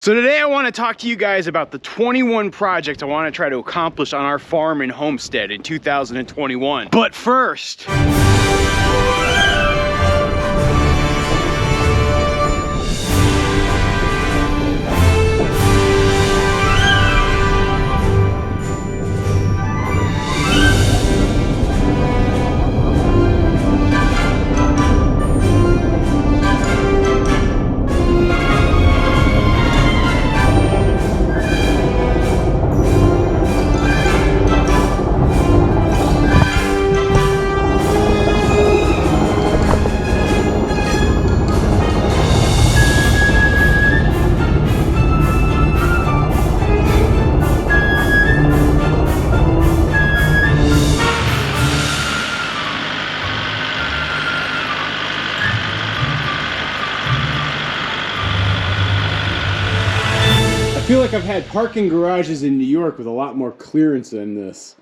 So today I want to talk to you guys about the 21 projects I want to try to accomplish on our farm in Homestead in 2021. But first, I feel like I've had parking garages in New York with a lot more clearance than this.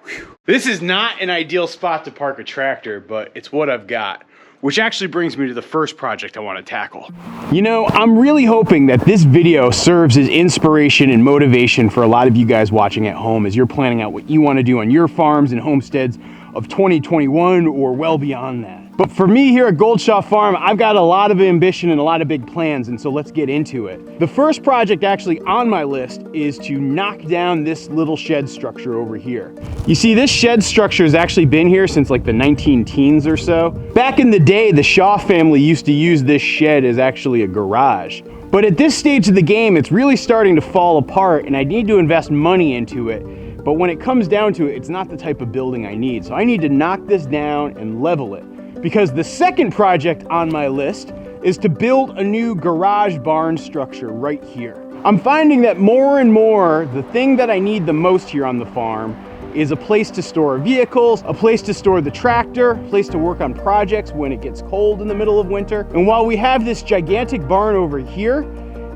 Whew. This is not an ideal spot to park a tractor, but it's what I've got. Which actually brings me to the first project I want to tackle. You know, I'm really hoping that this video serves as inspiration and motivation for a lot of you guys watching at home as you're planning out what you want to do on your farms and homesteads of 2021 or well beyond that. But for me here at Goldshaw Farm, I've got a lot of ambition and a lot of big plans, and so let's get into it. The first project actually on my list is to knock down this little shed structure over here. You see, this shed structure has actually been here since like the 19-teens or so. Back in the day, the Shaw family used to use this shed as actually a garage. But at this stage of the game, it's really starting to fall apart, and I need to invest money into it. But when it comes down to it, it's not the type of building I need. So I need to knock this down and level it. Because the second project on my list is to build a new garage barn structure right here. I'm finding that more and more, the thing that I need the most here on the farm is a place to store vehicles, a place to store the tractor, a place to work on projects when it gets cold in the middle of winter. And while we have this gigantic barn over here,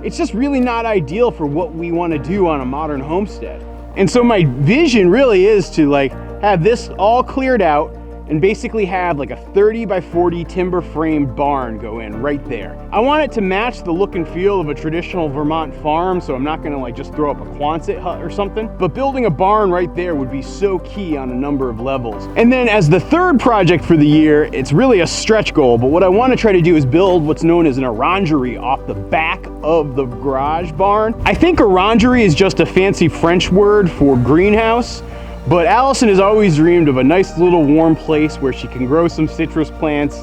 it's just really not ideal for what we want to do on a modern homestead. And so my vision really is to have this all cleared out and basically have like a 30 by 40 timber framed barn go in right there. I want it to match the look and feel of a traditional Vermont farm, so I'm not gonna just throw up a Quonset hut or something, but building a barn right there would be so key on a number of levels. And then as the third project for the year, it's really a stretch goal, but what I wanna try to do is build what's known as an orangerie off the back of the garage barn. I think orangerie is just a fancy French word for greenhouse, but Allison has always dreamed of a nice little warm place where she can grow some citrus plants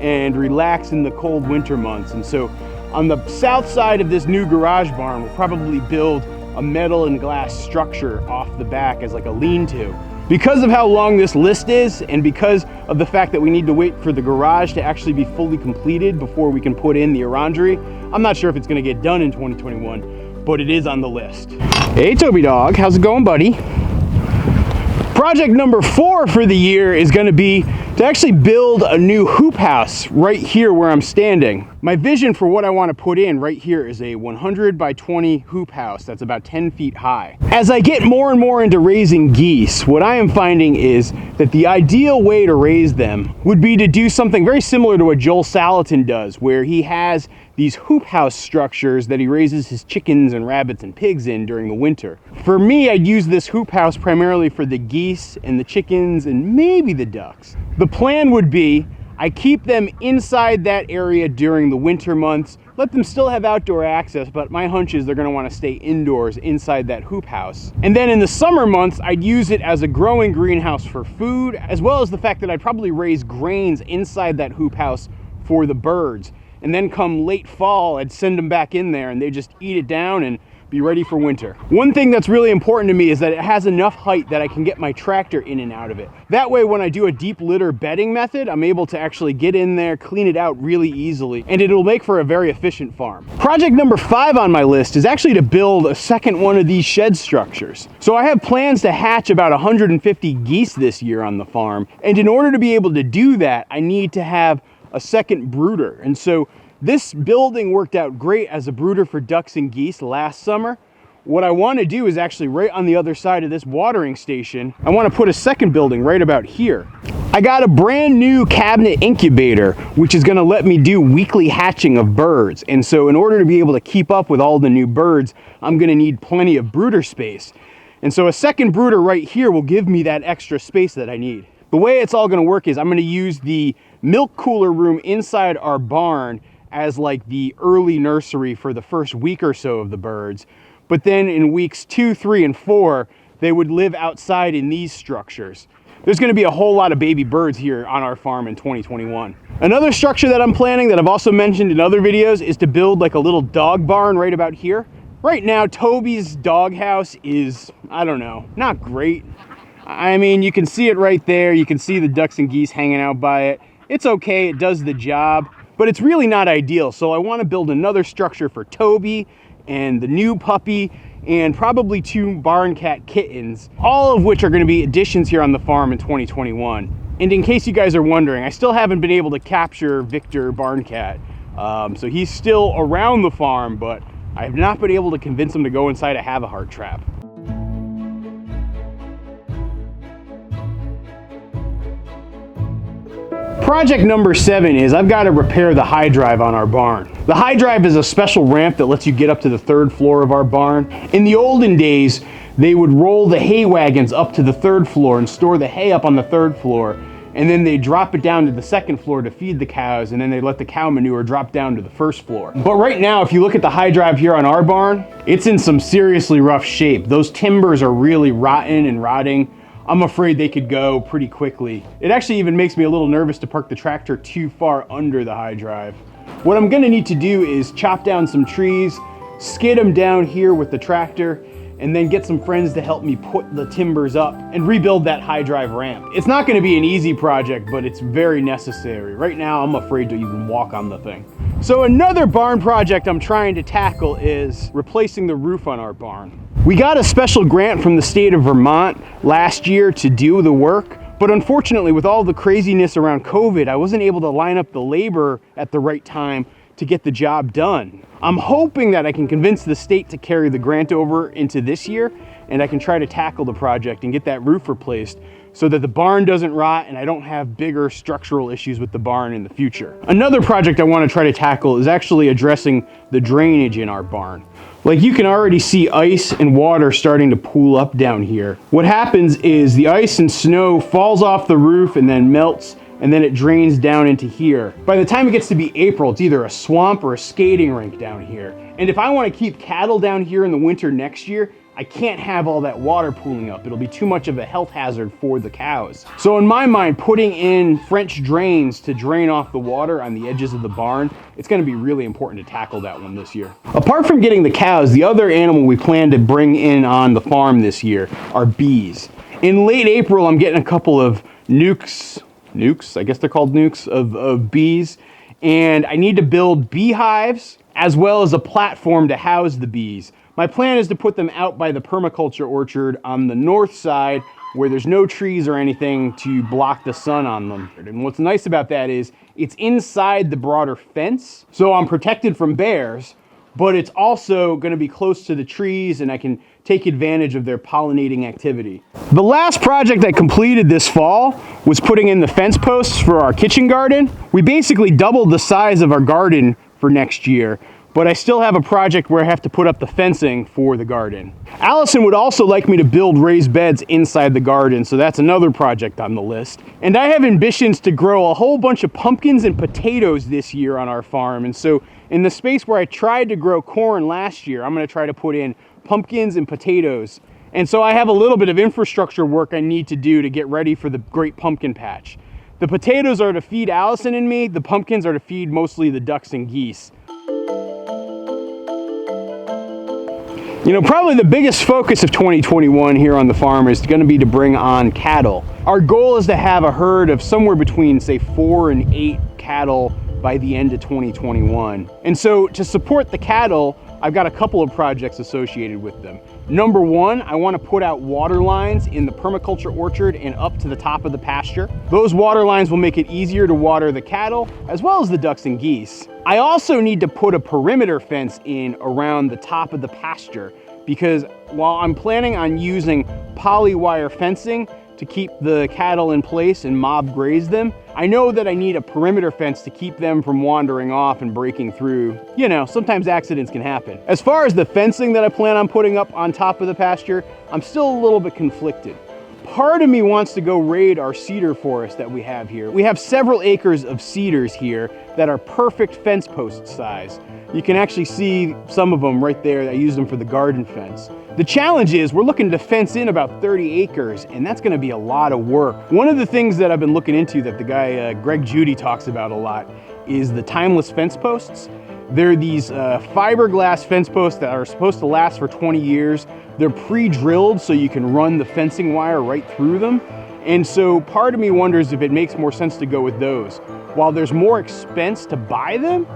and relax in the cold winter months. And so on the south side of this new garage barn, we'll probably build a metal and glass structure off the back as like a lean-to. Because of how long this list is, and because of the fact that we need to wait for the garage to actually be fully completed before we can put in the orangerie, I'm not sure if it's gonna get done in 2021, but it is on the list. Hey Toby dog, how's it going, buddy? Project number 4 for the year is going to be to actually build a new hoop house right here where I'm standing. My vision for what I want to put in right here is a 100 by 20 hoop house that's about 10 feet high. As I get more and more into raising geese, what I am finding is that the ideal way to raise them would be to do something very similar to what Joel Salatin does, where he has these hoop house structures that he raises his chickens and rabbits and pigs in during the winter. For me, I'd use this hoop house primarily for the geese and the chickens and maybe the ducks. The plan would be I keep them inside that area during the winter months, let them still have outdoor access, but my hunch is they're gonna wanna stay indoors inside that hoop house. And then in the summer months, I'd use it as a growing greenhouse for food, as well as the fact that I'd probably raise grains inside that hoop house for the birds. And then come late fall, I'd send them back in there and they just eat it down and be ready for winter. One thing that's really important to me is that it has enough height that I can get my tractor in and out of it. That way, when I do a deep litter bedding method, I'm able to actually get in there, clean it out really easily, and it'll make for a very efficient farm. Project number 5 on my list is actually to build a second one of these shed structures. So I have plans to hatch about 150 geese this year on the farm, and in order to be able to do that, I need to have a second brooder. And so this building worked out great as a brooder for ducks and geese last summer. What I want to do is actually right on the other side of this watering station, I want to put a second building right about here. I got a brand new cabinet incubator, which is gonna let me do weekly hatching of birds. And so in order to be able to keep up with all the new birds, I'm gonna need plenty of brooder space. And so a second brooder right here will give me that extra space that I need. The way it's all gonna work is I'm gonna use the milk cooler room inside our barn as like the early nursery for the first week or so of the birds. But then in weeks 2, 3, and 4, they would live outside in these structures. There's gonna be a whole lot of baby birds here on our farm in 2021. Another structure that I'm planning that I've also mentioned in other videos is to build like a little dog barn right about here. Right now, Toby's doghouse is, I don't know, not great. I mean, you can see it right there. You can see the ducks and geese hanging out by it. It's okay, it does the job, but it's really not ideal. So I wanna build another structure for Toby and the new puppy and probably 2 barn cat kittens, all of which are gonna be additions here on the farm in 2021. And in case you guys are wondering, I still haven't been able to capture Victor barn cat. So he's still around the farm, but I have not been able to convince him to go inside a have-a-heart trap. Project number 7 is I've got to repair the high drive on our barn. The high drive is a special ramp that lets you get up to the 3rd floor of our barn. In the olden days, they would roll the hay wagons up to the 3rd floor and store the hay up on the 3rd floor, and then they drop it down to the 2nd floor to feed the cows, and then they let the cow manure drop down to the 1st floor. But right now, if you look at the high drive here on our barn, it's in some seriously rough shape. Those timbers are really rotten and rotting. I'm afraid they could go pretty quickly. It actually even makes me a little nervous to park the tractor too far under the high drive. What I'm gonna need to do is chop down some trees, skid them down here with the tractor, and then get some friends to help me put the timbers up and rebuild that high drive ramp. It's not gonna be an easy project, but it's very necessary. Right now, I'm afraid to even walk on the thing. So another barn project I'm trying to tackle is replacing the roof on our barn. We got a special grant from the state of Vermont last year to do the work, but unfortunately with all the craziness around COVID, I wasn't able to line up the labor at the right time to get the job done. I'm hoping that I can convince the state to carry the grant over into this year, and I can try to tackle the project and get that roof replaced so that the barn doesn't rot and I don't have bigger structural issues with the barn in the future. Another project I want to try to tackle is actually addressing the drainage in our barn. Like, you can already see ice and water starting to pool up down here. What happens is the ice and snow falls off the roof and then melts, and then it drains down into here. By the time it gets to be April, it's either a swamp or a skating rink down here. And if I want to keep cattle down here in the winter next year, I can't have all that water pooling up. It'll be too much of a health hazard for the cows. So in my mind, putting in French drains to drain off the water on the edges of the barn, it's gonna be really important to tackle that one this year. Apart from getting the cows, the other animal we plan to bring in on the farm this year are bees. In late April, I'm getting a couple of nukes, I guess they're called nukes, of bees. And I need to build beehives as well as a platform to house the bees. My plan is to put them out by the permaculture orchard on the north side where there's no trees or anything to block the sun on them. And what's nice about that is it's inside the broader fence, so I'm protected from bears, but it's also gonna be close to the trees and I can take advantage of their pollinating activity. The last project I completed this fall was putting in the fence posts for our kitchen garden. We basically doubled the size of our garden for next year, but I still have a project where I have to put up the fencing for the garden. Allison would also like me to build raised beds inside the garden, so that's another project on the list. And I have ambitions to grow a whole bunch of pumpkins and potatoes this year on our farm, and so in the space where I tried to grow corn last year, I'm gonna try to put in pumpkins and potatoes. And so I have a little bit of infrastructure work I need to do to get ready for the great pumpkin patch. The potatoes are to feed Allison and me, the pumpkins are to feed mostly the ducks and geese. You know, probably the biggest focus of 2021 here on the farm is going to be to bring on cattle. Our goal is to have a herd of somewhere between, say, 4 and 8 cattle by the end of 2021. And so to support the cattle, I've got a couple of projects associated with them. Number one, I want to put out water lines in the permaculture orchard and up to the top of the pasture. Those water lines will make it easier to water the cattle as well as the ducks and geese. I also need to put a perimeter fence in around the top of the pasture because while I'm planning on using poly wire fencing to keep the cattle in place and mob graze them. I know that I need a perimeter fence to keep them from wandering off and breaking through. You know, sometimes accidents can happen. As far as the fencing that I plan on putting up on top of the pasture, I'm still a little bit conflicted. Part of me wants to go raid our cedar forest that we have here. We have several acres of cedars here that are perfect fence post size. You can actually see some of them right there. I use them for the garden fence. The challenge is we're looking to fence in about 30 acres, and that's gonna be a lot of work. One of the things that I've been looking into that the guy, Greg Judy, talks about a lot is the timeless fence posts. They're these fiberglass fence posts that are supposed to last for 20 years. They're pre-drilled so you can run the fencing wire right through them. And so part of me wonders if it makes more sense to go with those. While there's more expense to buy them,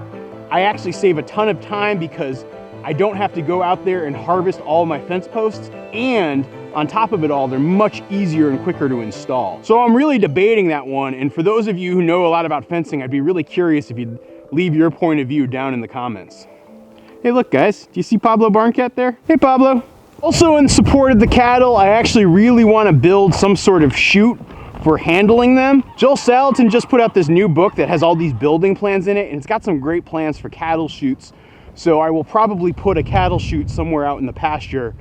I actually save a ton of time because I don't have to go out there and harvest all my fence posts, and on top of it all, they're much easier and quicker to install. So I'm really debating that one, and for those of you who know a lot about fencing, I'd be really curious if you'd leave your point of view down in the comments. Hey look guys, do you see Pablo Barncat there? Hey Pablo. Also in support of the cattle, I actually really want to build some sort of chute for handling them. Joel Salatin just put out this new book that has all these building plans in it, and it's got some great plans for cattle chutes. So I will probably put a cattle chute somewhere out in the pasture.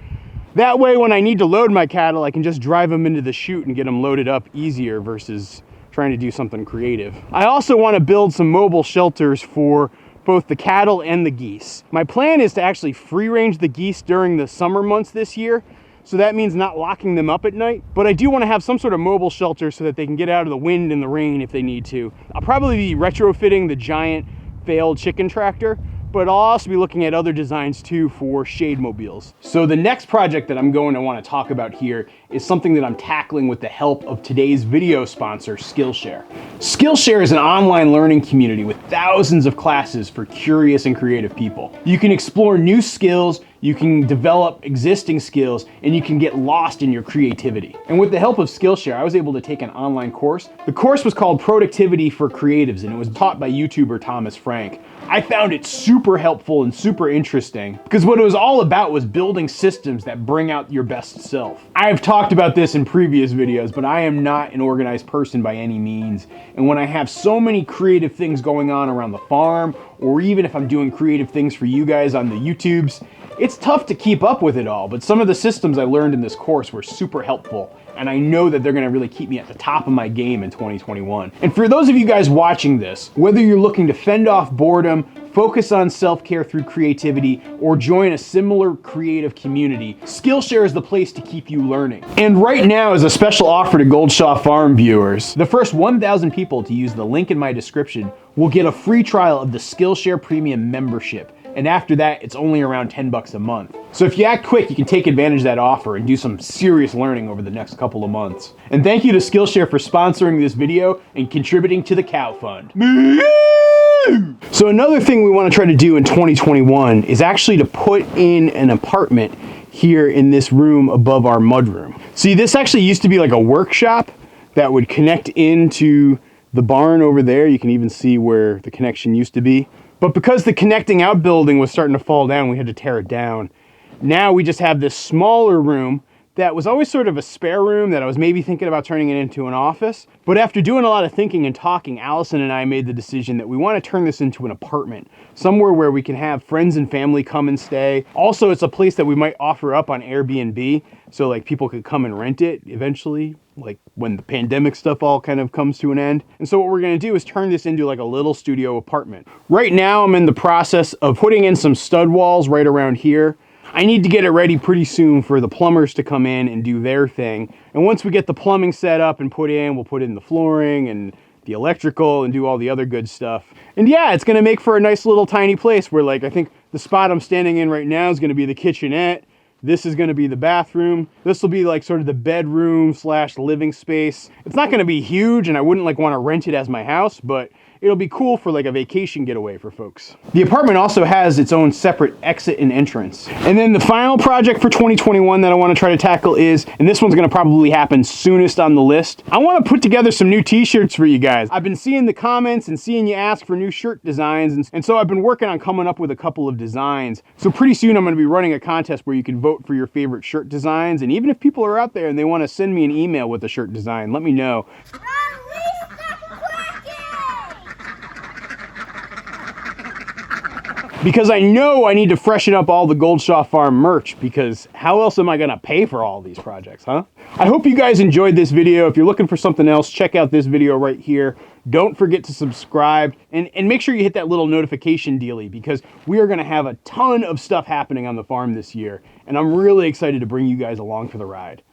That way when I need to load my cattle, I can just drive them into the chute and get them loaded up easier versus trying to do something creative. I also want to build some mobile shelters for both the cattle and the geese. My plan is to actually free range the geese during the summer months this year. So that means not locking them up at night, but I do want to have some sort of mobile shelter so that they can get out of the wind and the rain if they need to. I'll probably be retrofitting the giant failed chicken tractor, but I'll also be looking at other designs too for shade mobiles. So the next project that I'm going to want to talk about here is something that I'm tackling with the help of today's video sponsor, Skillshare. Skillshare is an online learning community with thousands of classes for curious and creative people. You can explore new skills, you can develop existing skills, and you can get lost in your creativity. And with the help of Skillshare, I was able to take an online course. The course was called Productivity for Creatives, and it was taught by YouTuber Thomas Frank. I found it super helpful and super interesting because what it was all about was building systems that bring out your best self. I've talked about this in previous videos, but I am not an organized person by any means. And when I have so many creative things going on around the farm, or even if I'm doing creative things for you guys on the YouTubes, it's tough to keep up with it all, but some of the systems I learned in this course were super helpful, and I know that they're gonna really keep me at the top of my game in 2021. And for those of you guys watching this, whether you're looking to fend off boredom, focus on self-care through creativity, or join a similar creative community, Skillshare is the place to keep you learning. And right now, as a special offer to Goldshaw Farm viewers, the first 1,000 people to use the link in my description will get a free trial of the Skillshare Premium membership. And after that, it's only around 10 bucks a month. So if you act quick, you can take advantage of that offer and do some serious learning over the next couple of months. And thank you to Skillshare for sponsoring this video and contributing to the Cow Fund. So another thing we want to try to do in 2021 is actually to put in an apartment here in this room above our mudroom. See, this actually used to be like a workshop that would connect into the barn over there. You can even see where the connection used to be. But because the connecting out building was starting to fall down, we had to tear it down. Now we just have this smaller room that was always sort of a spare room that I was maybe thinking about turning it into an office. But after doing a lot of thinking and talking, Allison and I made the decision that we want to turn this into an apartment, somewhere where we can have friends and family come and stay. Also, it's a place that we might offer up on Airbnb, so like people could come and rent it eventually, like when the pandemic stuff all kind of comes to an end. And so what we're gonna do is turn this into like a little studio apartment. Right now, I'm in the process of putting in some stud walls right around here. I need to get it ready pretty soon for the plumbers to come in and do their thing. And once we get the plumbing set up and put in, we'll put in the flooring and the electrical and do all the other good stuff. And yeah, it's gonna make for a nice little tiny place where, like, I think the spot I'm standing in right now is gonna be the kitchenette. This is gonna be the bathroom. This will be like sort of the bedroom slash living space. It's not gonna be huge, and I wouldn't like wanna rent it as my house, but it'll be cool for like a vacation getaway for folks. The apartment also has its own separate exit and entrance. And then the final project for 2021 that I want to try to tackle is, and this one's going to probably happen soonest on the list, I want to put together some new t-shirts for you guys. I've been seeing the comments and seeing you ask for new shirt designs, and so I've been working on coming up with a couple of designs. So pretty soon I'm going to be running a contest where you can vote for your favorite shirt designs, and even if people are out there and they want to send me an email with a shirt design, let me know. Because I know I need to freshen up all the Goldshaw Farm merch, because how else am I gonna pay for all these projects, huh? I hope you guys enjoyed this video. If you're looking for something else, check out this video right here. Don't forget to subscribe and make sure you hit that little notification dealie, because we are gonna have a ton of stuff happening on the farm this year, and I'm really excited to bring you guys along for the ride.